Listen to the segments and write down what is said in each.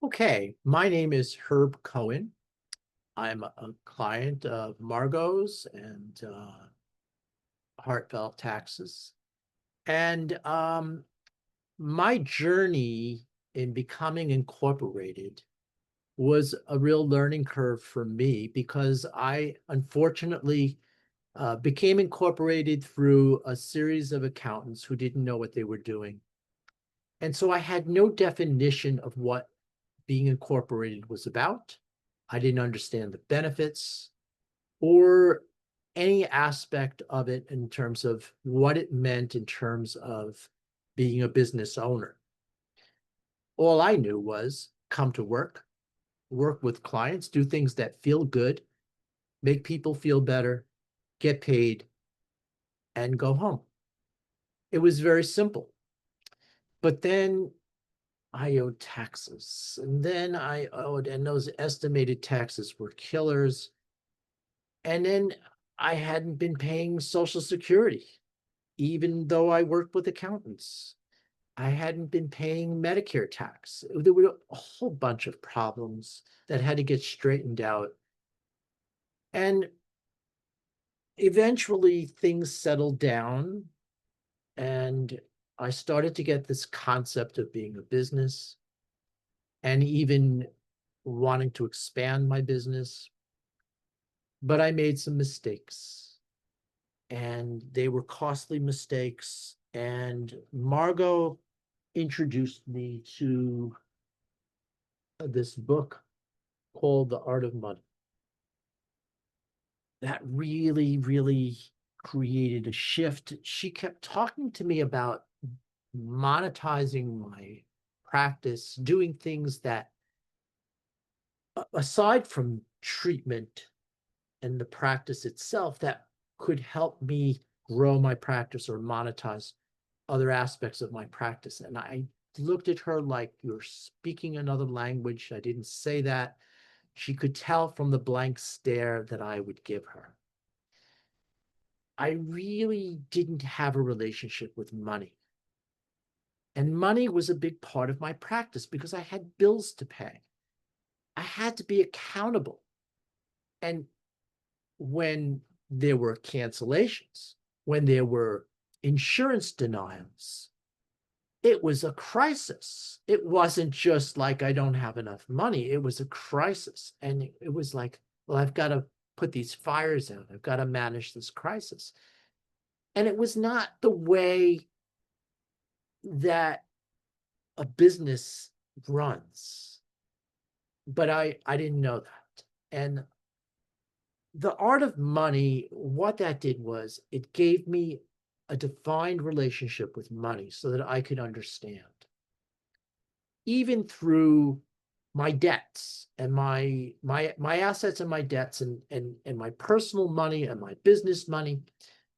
Okay, my name is Herb Cohen. I'm a client of Margo's and Heartfelt Taxes. And my journey in becoming incorporated was a real learning curve for me because I unfortunately became incorporated through a series of accountants who didn't know what they were doing. And so I had no definition of what being incorporated was about. I didn't understand the benefits or any aspect of it in terms of what it meant in terms of being a business owner. All I knew was come to work, work with clients, do things that feel good, make people feel better, get paid, and go home. It was very simple. But then I owed taxes, and then I owed, and those estimated taxes were killers. And then I hadn't been paying Social Security, even though I worked with accountants. I hadn't been paying Medicare tax. There were a whole bunch of problems that had to get straightened out. And eventually things settled down, and I started to get this concept of being a business and even wanting to expand my business. But I made some mistakes, and they were costly mistakes. And Margo introduced me to this book called The Art of Money. That really, really created a shift. She kept talking to me about monetizing my practice, doing things that, aside from treatment and the practice itself, that could help me grow my practice or monetize other aspects of my practice. And I looked at her like, you're speaking another language. I didn't say that. She could tell from the blank stare that I would give her. I really didn't have a relationship with money. And money was a big part of my practice because I had bills to pay. I had to be accountable. And when there were cancellations, when there were insurance denials, it was a crisis. It wasn't just like I don't have enough money. It was a crisis. And it was like, well, I've got to put these fires out. I've got to manage this crisis. And it was not the way that a business runs. But I didn't know that. And the art of money, what that did was it gave me a defined relationship with money so that I could understand, even through my debts and my assets and my debts and my personal money and my business money.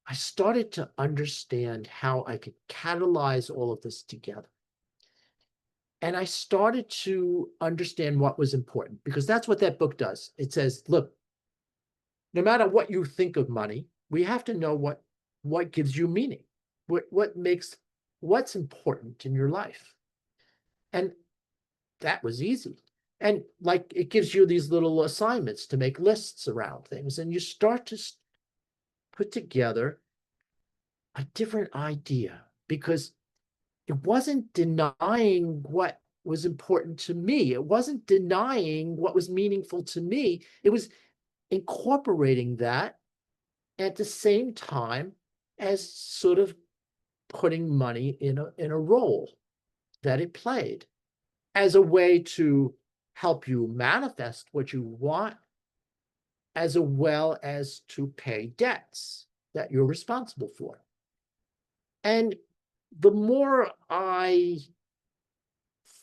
I started to understand how I could catalyze all of this together. And I started to understand what was important, because that's what that book does. It says, look, no matter what you think of money, we have to know what gives you meaning, what makes, what's important in your life. And that was easy. And like, it gives you these little assignments to make lists around things, and you start to put together a different idea, because it wasn't denying what was important to me. It wasn't denying what was meaningful to me. It was incorporating that at the same time as sort of putting money in a role that it played as a way to help you manifest what you want, as well as to pay debts that you're responsible for. And the more I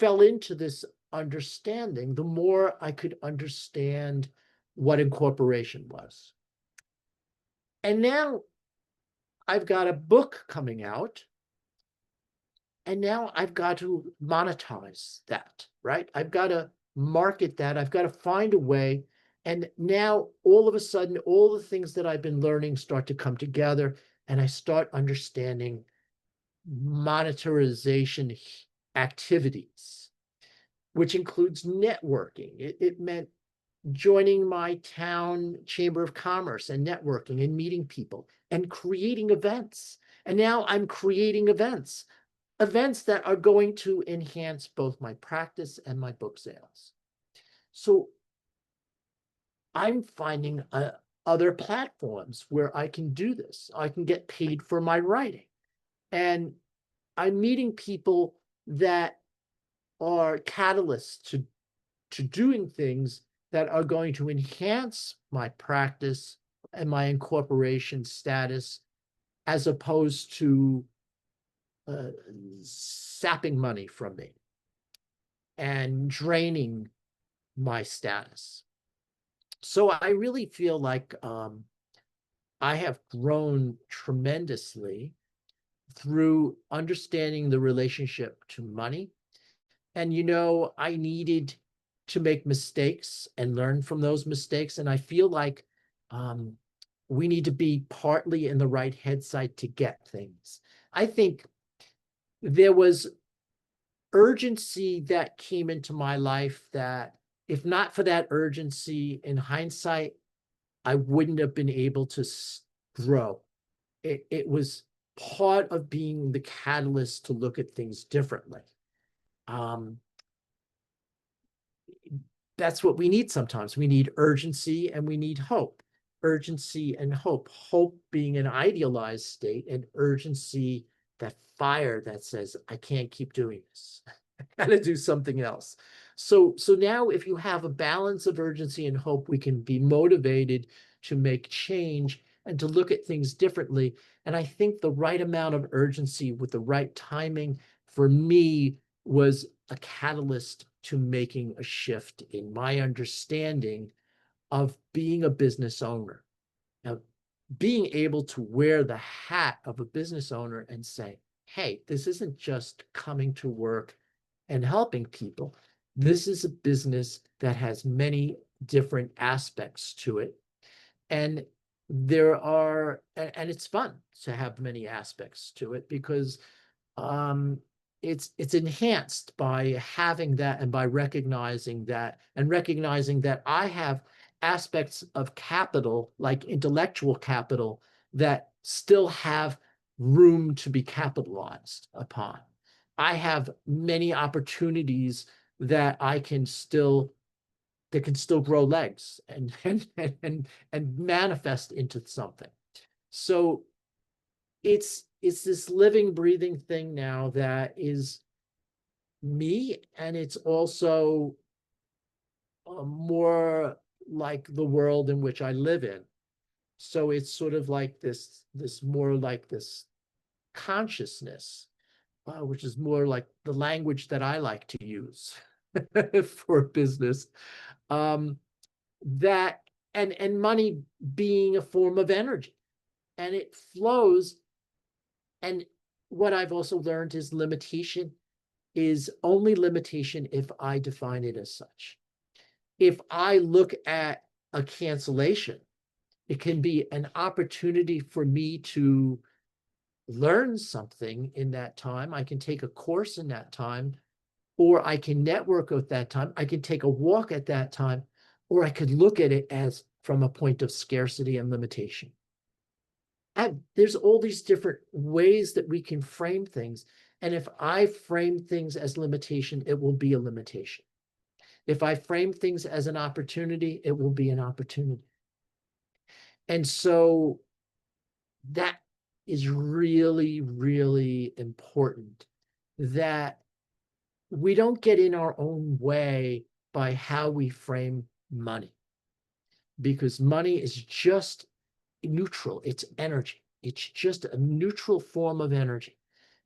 fell into this understanding, the more I could understand what incorporation was. And now I've got a book coming out, and now I've got to monetize that, right? I've got to market that. I've got to find a way. And now all of a sudden, all the things that I've been learning start to come together, and I start understanding monetization activities. which includes networking. It meant joining my town chamber of commerce and networking and meeting people and creating events. And now I'm creating events that are going to enhance both my practice and my book sales. So I'm finding other platforms where I can do this. I can get paid for my writing. And I'm meeting people that are catalysts to doing things that are going to enhance my practice and my incorporation status, as opposed to sapping money from me and draining my status. So I really feel like I have grown tremendously through understanding the relationship to money. And, I needed to make mistakes and learn from those mistakes. And I feel like we need to be partly in the right head side to get things. I think there was urgency that came into my life that, if not for that urgency, in hindsight, I wouldn't have been able to grow. It was part of being the catalyst to look at things differently. That's what we need sometimes. We need urgency and we need hope. Urgency and hope. Hope being an idealized state, and urgency, that fire that says, I can't keep doing this. I gotta do something else. So now, if you have a balance of urgency and hope, we can be motivated to make change and to look at things differently. And I think the right amount of urgency with the right timing for me was a catalyst to making a shift in my understanding of being a business owner. Now, being able to wear the hat of a business owner and say, hey, this isn't just coming to work and helping people. This is a business that has many different aspects to it. And and it's fun to have many aspects to it, because it's enhanced by having that, and by recognizing that, I have aspects of capital, like intellectual capital, that still have room to be capitalized upon. I have many opportunities that can still grow legs and manifest into something. So it's this living, breathing thing now that is me, and it's also more like the world in which I live in. So it's sort of like this more like this consciousness, which is more like the language that I like to use for business. That and money being a form of energy, and it flows. And what I've also learned is limitation is only limitation if I define it as such. If I look at a cancellation, it can be an opportunity for me to learn something in that time. I can take a course in that time, or I can network at that time. I can take a walk at that time, or I could look at it as from a point of scarcity and limitation. And there's all these different ways that we can frame things. And if I frame things as limitation, it will be a limitation. If I frame things as an opportunity, it will be an opportunity. And so that is really, really important, that we don't get in our own way by how we frame money, because money is just neutral. It's energy. It's just a neutral form of energy.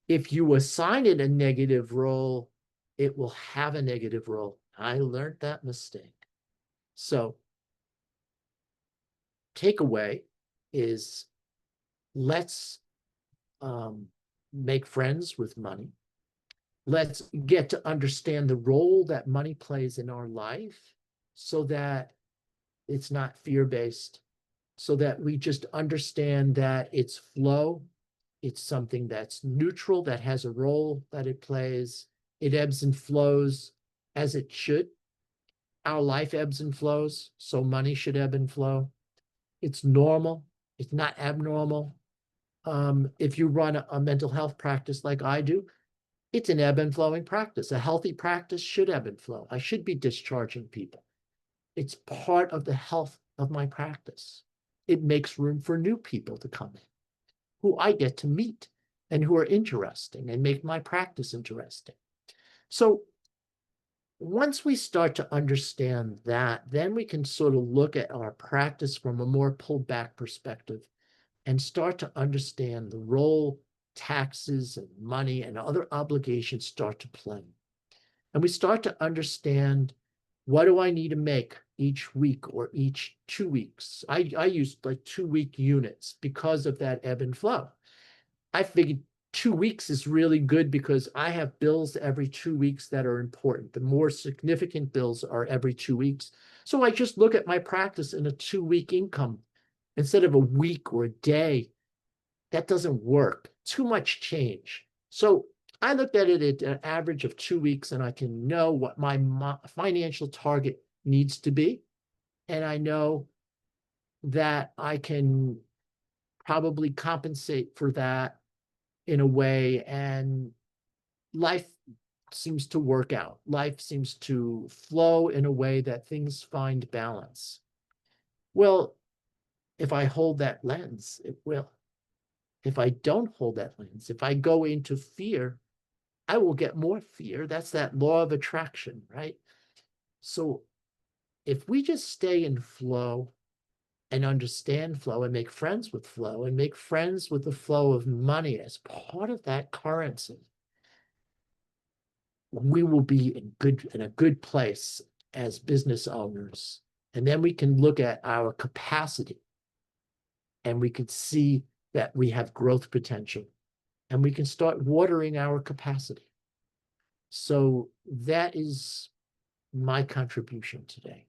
If you assign it a negative role, it will have a negative role. I learned that mistake. So takeaway is, let's make friends with money. Let's get to understand the role that money plays in our life, so that it's not fear-based, so that we just understand that it's flow. It's something that's neutral, that has a role that it plays. It ebbs and flows. as it should. Our life ebbs and flows, so money should ebb and flow. It's normal. It's not abnormal. If you run a mental health practice like I do, it's an ebb and flowing practice. A healthy practice should ebb and flow. I should be discharging people. It's part of the health of my practice. It makes room for new people to come in who I get to meet and who are interesting and make my practice interesting. So once we start to understand that, then we can sort of look at our practice from a more pulled back perspective and start to understand the role taxes and money and other obligations start to play. And we start to understand, what do I need to make each week or each 2 weeks? I use like 2-week units because of that ebb and flow. I figured 2 weeks is really good because I have bills every 2 weeks that are important. The more significant bills are every 2 weeks. So I just look at my practice in a 2-week income instead of a week or a day. That doesn't work. Too much change. So I looked at it at an average of 2 weeks, and I can know what my financial target needs to be. And I know that I can probably compensate for that in a way, and life seems to work out. Life seems to flow in a way that things find balance. Well, if I hold that lens, it will. If I don't hold that lens, if I go into fear, I will get more fear. That's that law of attraction, right? So if we just stay in flow and understand flow and make friends with flow and make friends with the flow of money as part of that currency, we will be in a good place as business owners. And then we can look at our capacity and we can see that we have growth potential and we can start watering our capacity. So that is my contribution today.